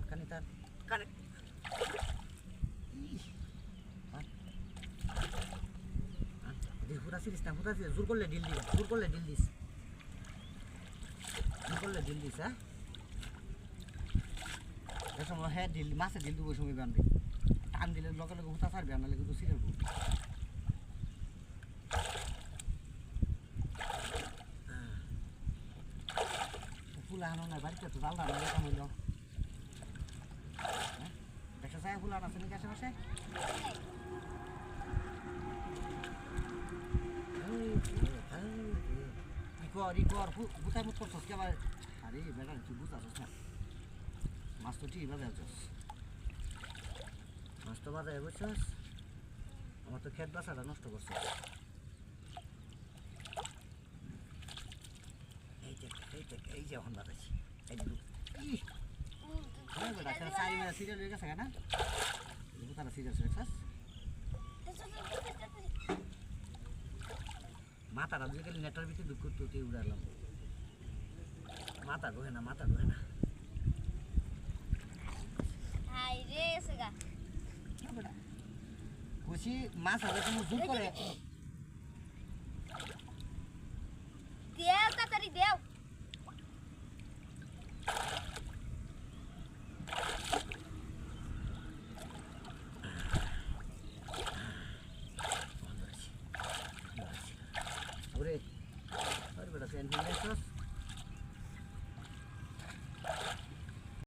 কানি টান কানে পুরা সিরিজ না পুরা জোর করলে ডিল দিস জোর করলে ডিল দিস হ্যাঁ এ সময় হ্যাঁ ডিল মাছে ডিল দেবো সময় বানবি টান দিলে লগে লগে হুতা ছাড়বি আনালে কিন্তু সিরিয়াল ফুল আনো না বাড়িতে তো জাল দাঁড়ানো কাম হইল দেখা যায় ফুল আনা আছে নাকি আশেপাশে রিকর বুঝাই মুখ করছস কে আবার আরে বেটা তুই বুঝাছস না মাছ তো ঠিক বাজায় আছস মাছ তো বাজায় বুঝছস আমার তো ক্ষেত বাসাটা নষ্ট করছস এই যে এখন বাজাইছি এই যে বেটা সেটা সারি মেরা সিরিয়াল হয়ে গেছে না বুঝাটা সিরিয়াস হয়েছস মাথাটা দিয়ে গেলে নেটার ভিতরে দুঃখ তুই উড়ালাম মাথা ঢোকে না খুশি মাছ হবে তুমি জোর করে দেও তাড়াতাড়ি দেও